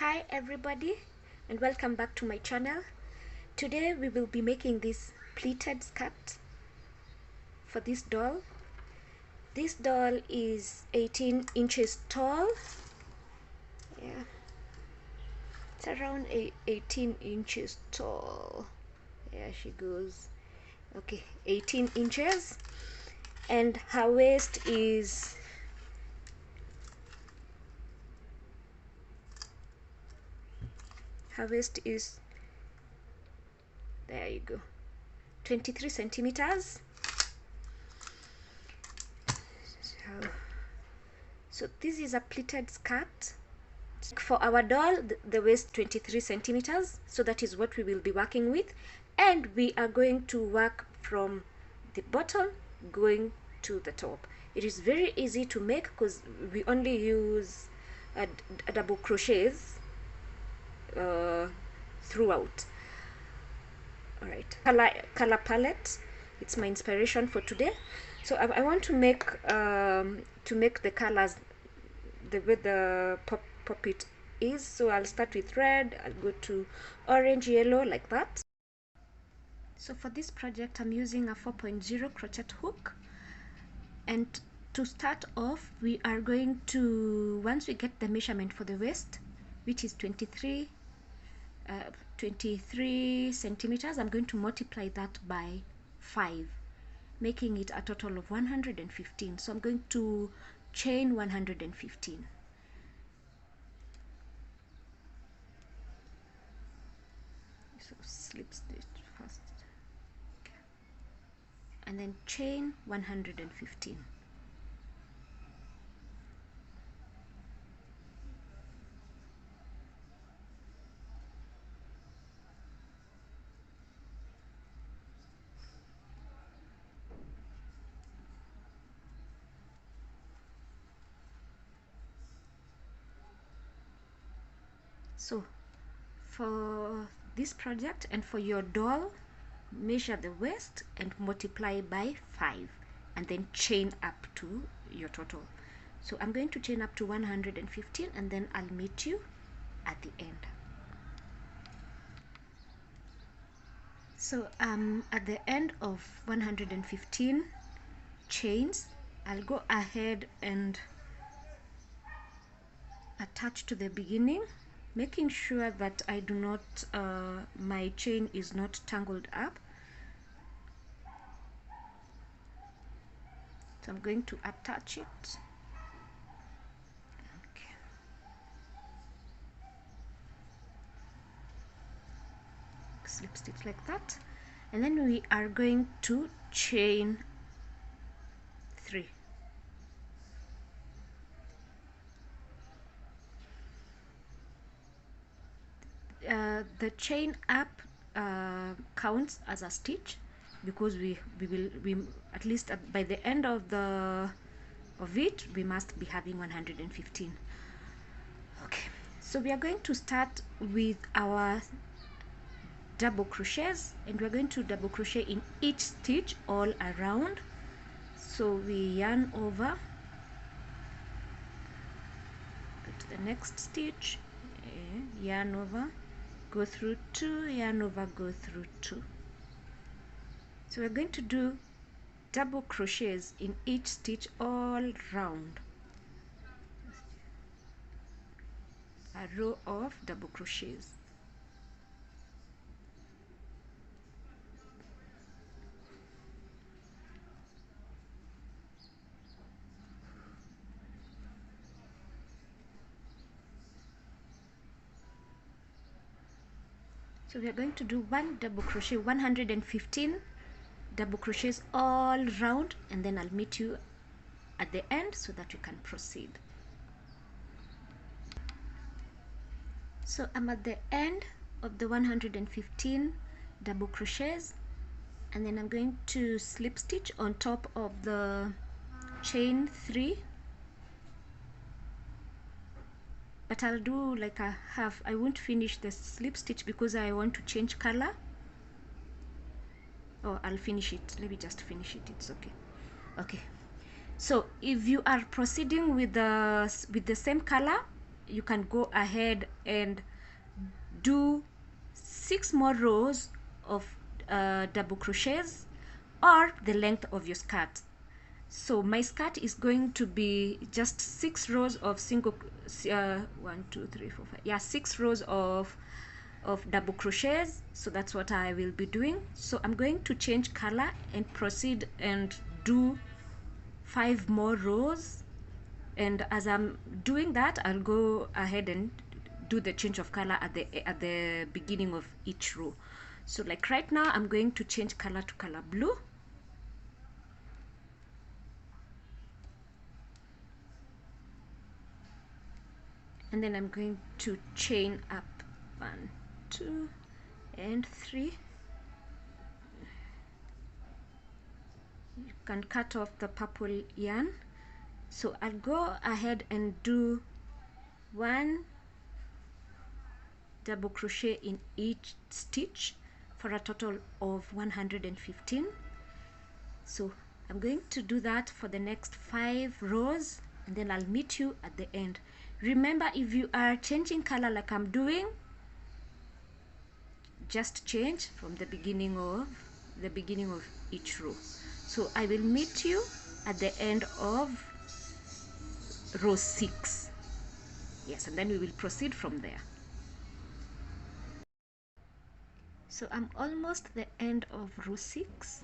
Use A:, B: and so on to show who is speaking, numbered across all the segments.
A: Hi everybody, and welcome back to my channel. Today we will be making this pleated skirt for this doll. This doll is 18 inches tall. Yeah, it's around 18 inches tall. There she goes. Okay, 18 inches, and her waist is there you go, 23 centimeters. So this is a pleated skirt. For our doll, the waist 23 centimeters, so that is what we will be working with, and we are going to work from the bottom going to the top. It is very easy to make because we only use a double crochets throughout. All right, color palette, it's my inspiration for today. So I want to make the colors the way the puppet is. So I'll start with red, I'll go to orange, yellow, like that. So for this project I'm using a 4.0 crochet hook, and to start off we are going to, once we get the measurement for the waist, which is 23 centimeters, I'm going to multiply that by 5, making it a total of 115. So I'm going to chain 115. So slip stitch first, okay, and then chain 115. So for this project and for your doll, measure the waist and multiply by 5, and then chain up to your total. So I'm going to chain up to 115, and then I'll meet you at the end. So at the end of 115 chains, I'll go ahead and attach to the beginning, making sure that I do not my chain is not tangled up. So I'm going to attach it. Okay. Slip stitch like that, and then we are going to chain 3. The chain up counts as a stitch, because we at least by the end of it we must be having 115. Okay, so we are going to start with our double crochets, and we're going to double crochet in each stitch all around. So we yarn over, go to the next stitch, yarn over, go through 2, yarn over, go through 2. So we're going to do double crochets in each stitch all round, a row of double crochets. So we are going to do 1 double crochet, 115 double crochets all round, and then I'll meet you at the end so that you can proceed. So I'm at the end of the 115 double crochets, and then I'm going to slip stitch on top of the chain 3, but I'll do like a half. I won't finish the slip stitch because I want to change color. Oh, I'll finish it. Let me just finish it. It's okay. Okay. So if you are proceeding with the same color, you can go ahead and do 6 more rows of double crochets or the length of your skirt. So my skirt is going to be just 6 rows of single 1 2 3 4 5, yeah, 6 rows of double crochets. So that's what I will be doing. So I'm going to change color and proceed and do 5 more rows, and as I'm doing that, I'll go ahead and do the change of color at the beginning of each row. So like right now, I'm going to change color to color blue. And then I'm going to chain up 1 2 and 3. You can cut off the purple yarn. So I'll go ahead and do 1 double crochet in each stitch for a total of 115. So I'm going to do that for the next 5 rows, and then I'll meet you at the end. Remember, if you are changing color like I'm doing, just change from the beginning of each row. So I will meet you at the end of row 6. Yes, and then we will proceed from there. So I'm almost the end of row 6.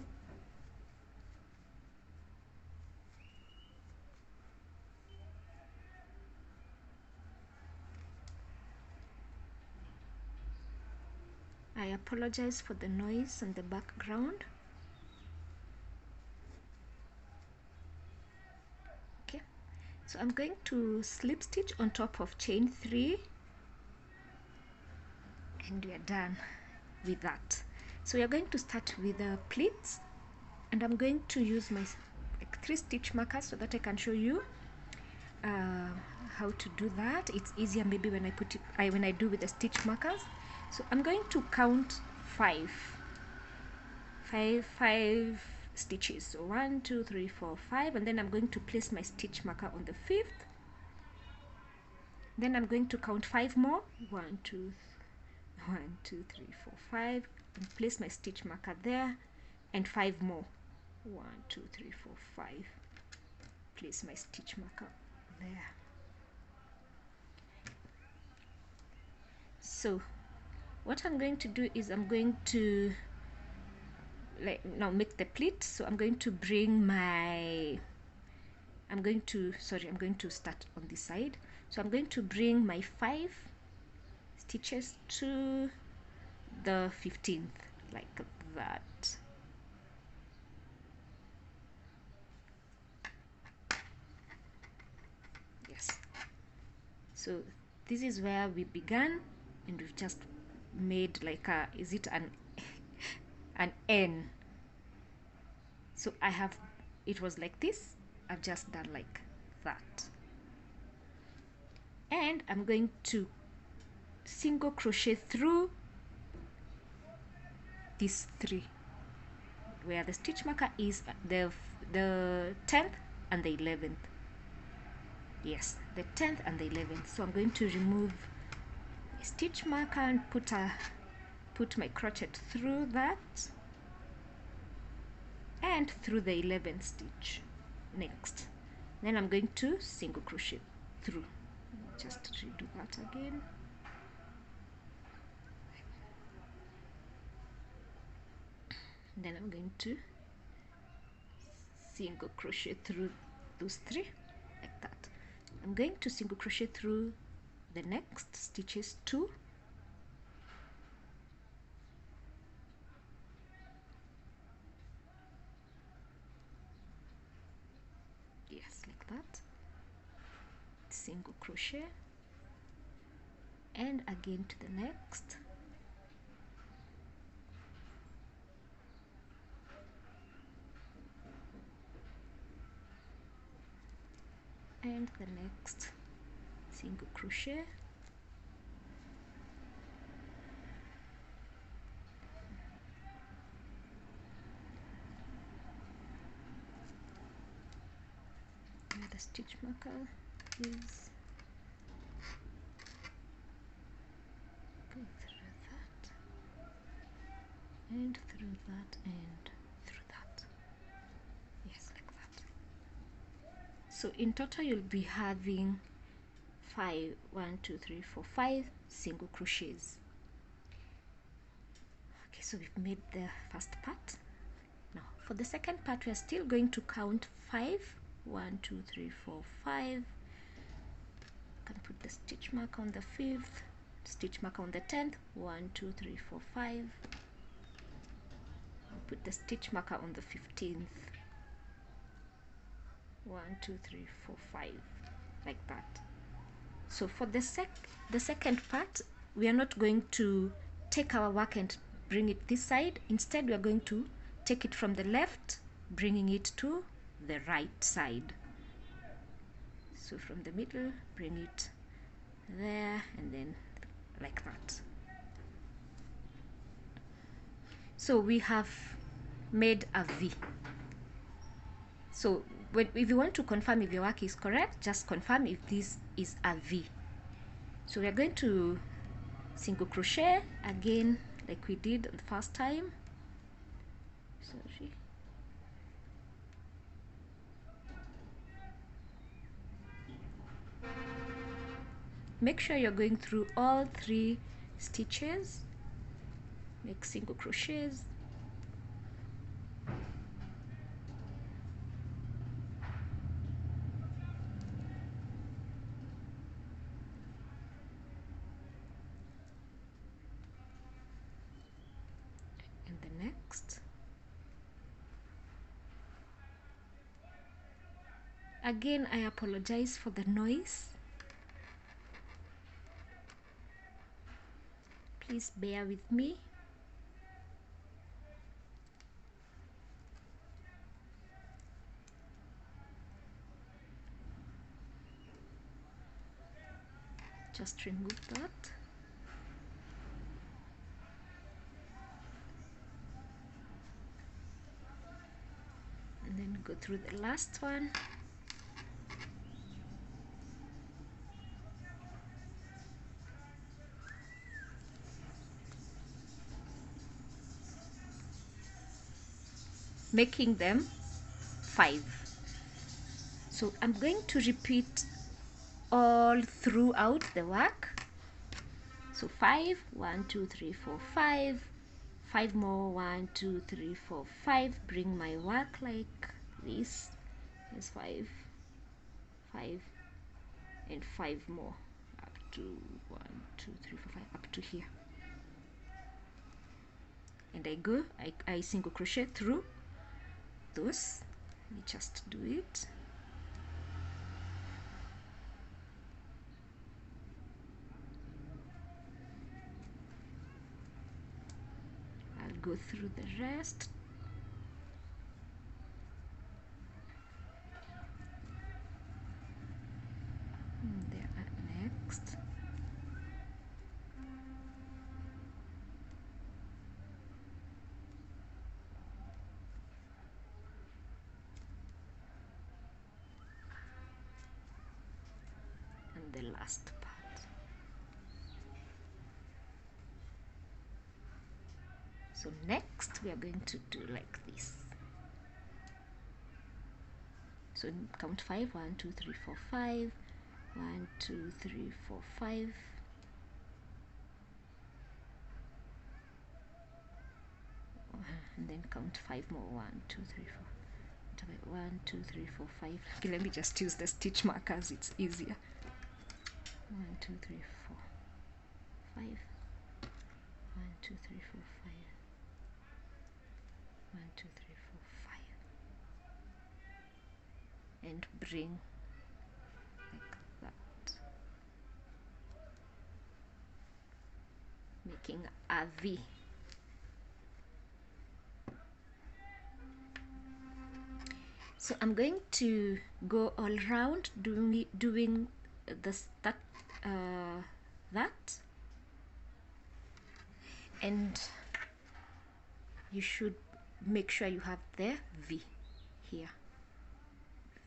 A: I apologize for the noise in the background. Okay, so I'm going to slip stitch on top of chain 3, and we are done with that. So we are going to start with the pleats, and I'm going to use my 3 stitch markers so that I can show you how to do that. It's easier maybe when I do with the stitch markers. So I'm going to count 5 stitches. So 1 2 3 4 5, and then I'm going to place my stitch marker on the 5th. Then I'm going to count 5 more. 1 2 3 4 5, and place my stitch marker there, and 5 more. 1 2 3 4 5, place my stitch marker there. So what I'm going to do is I'm going to now make the pleat. So I'm going to bring my I'm going to start on this side. So I'm going to bring my 5 stitches to the 15th, like that. Yes, so this is where we began, and we've just made like a, is it an N? So it was like this, I've just done like that, and I'm going to single crochet through these 3 where the stitch marker is the 10th and the 11th. Yes, the 10th and the 11th. So I'm going to remove a stitch marker and put my crochet through that and through the 11th stitch next. Then I'm going to single crochet through. Just redo that again. Then I'm going to single crochet through those 3 like that. I'm going to single crochet through the next stitches 2, yes, like that, single crochet, and again to the next, and the next, single crochet, where the stitch marker is. Go through that and through that and through that. Yes, like that. So in total you'll be having 5 single crochets. Okay, so we've made the first part. Now for the second part we are still going to count 5. 1 2 3 4 5. Can put the stitch mark on the 5th, stitch mark on the 10th. 1 2 3 4 5. I'll put the stitch marker on the 15th. 1 2 3 4 5, like that. So for the second part, we are not going to take our work and bring it this side. Instead, we are going to take it from the left, bringing it to the right side. So from the middle, bring it there, and then like that. So we have made a V. So if you want to confirm if your work is correct, just confirm if this is a V. So we are going to single crochet again like we did the first time. Sorry. Make sure you're going through all 3 stitches. Make single crochets. And the next. Again, I apologize for the noise. Please bear with me. Just remove that. And then go through the last one. Making them 5. So I'm going to repeat all throughout the work. So 5, 1 2 3 4 5, 5 more, 1 2 3 4 5. Bring my work like this. Yes, 5, 5, and 5 more up to 1 2 3 4 5 up to here. And I single crochet through those. Let me just do it. I'll go through the rest. And there next. And the last part. So next we are going to do like this. So count 5, 1 2 3 4 5, 1 2 3 4 5. And then count 5 more. 1 2 3 4. 1 2 3 4 5. Okay, let me just use the stitch markers, it's easier. 1 2 3 4 5. 1 2 3 4 5. 1 2 3 4 5. And bring like that, making a V. So I'm going to go all around doing this that and you should make sure you have the V here,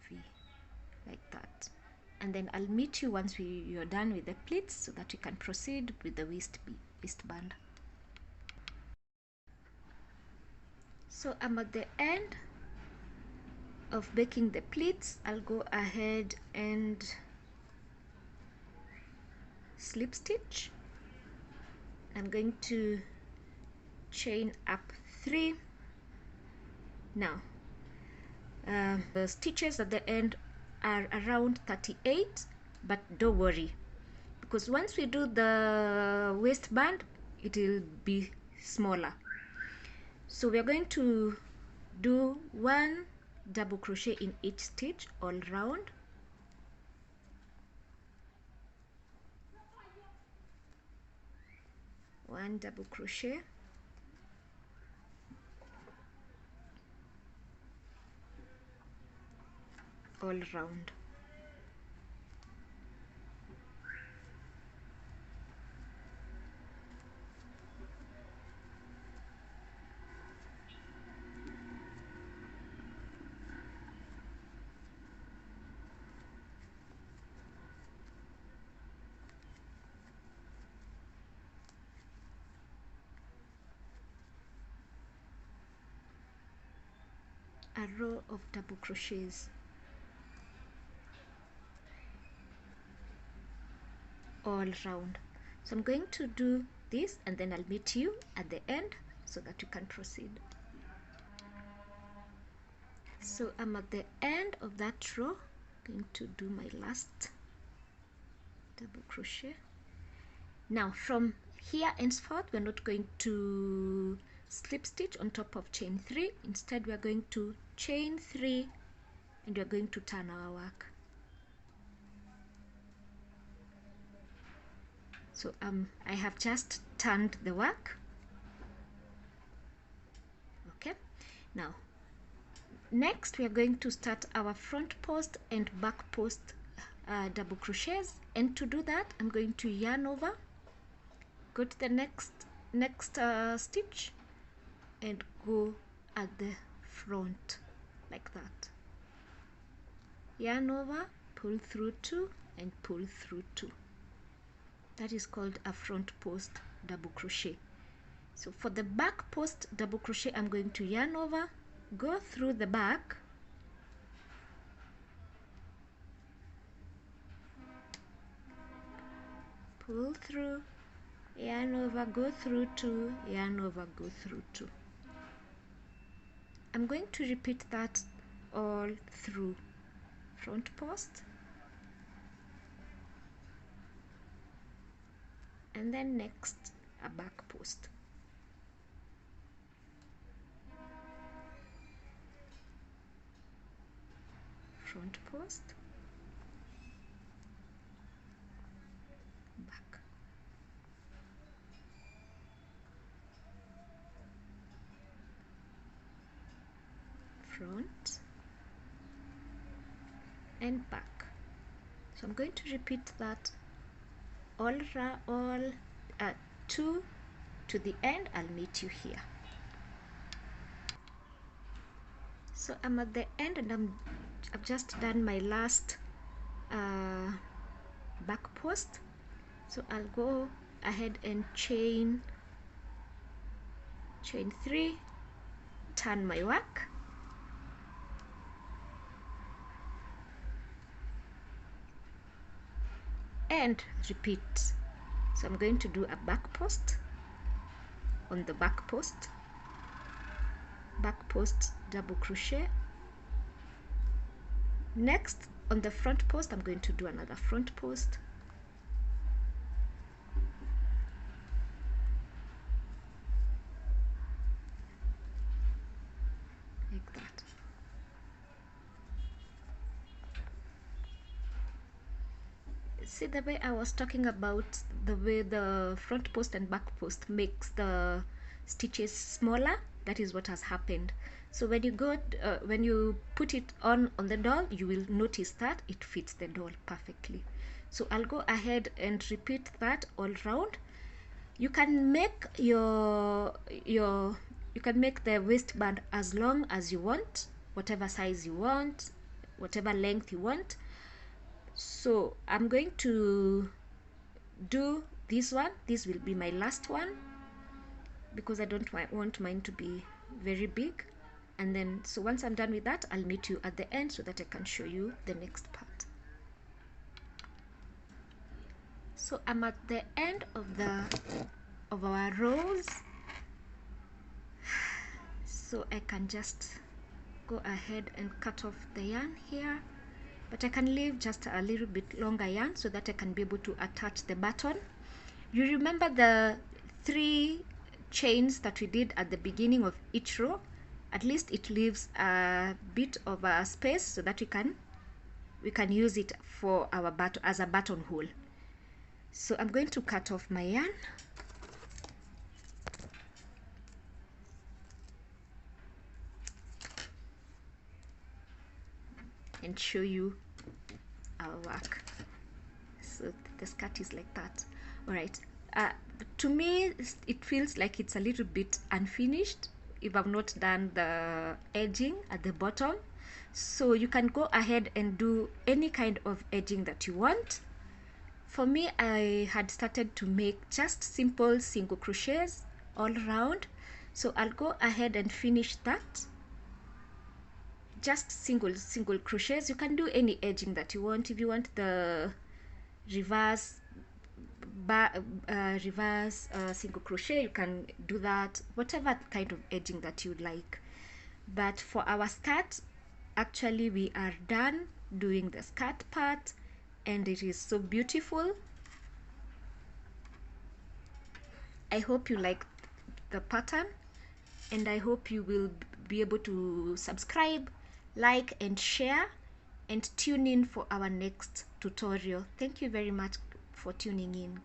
A: V, like that. And then I'll meet you once you're done with the pleats so that you can proceed with the waistband. So I'm at the end of making the pleats. I'll go ahead and slip stitch. I'm going to chain up 3. Now the stitches at the end are around 38, but don't worry, because once we do the waistband it will be smaller. So we are going to do 1 double crochet in each stitch all round. One double crochet, all round. A row of double crochets all round. So I'm going to do this and then I'll meet you at the end so that you can proceed. So I'm at the end of that row, going to do my last double crochet. Now from here henceforth we're not going to slip stitch on top of chain 3. Instead we are going to chain 3 and we're going to turn our work. So I have just turned the work. Okay, now next we are going to start our front post and back post double crochets, and to do that I'm going to yarn over, go to the next stitch and go at the front like that. Yarn over, pull through 2 and pull through 2. That is called a front post double crochet. So for the back post double crochet I'm going to yarn over, go through the back, pull through, yarn over, go through 2, yarn over, go through 2. I'm going to repeat that all through front post, and then next a back post. Front post, back. Front and back. So I'm going to repeat that all 2 to the end. I'll meet you here. So I'm at the end and I've just done my last back post. So I'll go ahead and chain 3, turn my work, and repeat. So I'm going to do a back post on the back post double crochet. Next on the front post I'm going to do another front post, like that. See, the way I was talking about the way the front post and back post makes the stitches smaller, that is what has happened. So when you put it on the doll, you will notice that it fits the doll perfectly. So I'll go ahead and repeat that all round. You can make you can make the waistband as long as you want, whatever size you want, whatever length you want. So I'm going to do this one. This will be my last one because I don't want mine to be very big. And then, so once I'm done with that, I'll meet you at the end so that I can show you the next part. So I'm at the end of our rows, so I can just go ahead and cut off the yarn here, but I can leave just a little bit longer yarn so that I can be able to attach the button. You remember the 3 chains that we did at the beginning of each row? At least it leaves a bit of a space so that we can use it for our button as a buttonhole. So I'm going to cut off my yarn. And show you our work. So the skirt is like that. All right. To me, it feels like it's a little bit unfinished if I've not done the edging at the bottom. So you can go ahead and do any kind of edging that you want. For me, I had started to make just simple single crochets all around. So I'll go ahead and finish that. Just single crochets. You can do any edging that you want. If you want the reverse single crochet, you can do that, whatever kind of edging that you like. But for our skirt, actually we are done doing the skirt part, and it is so beautiful. I hope you like the pattern, and I hope you will be able to subscribe, like and share, and tune in for our next tutorial. Thank you very much for tuning in.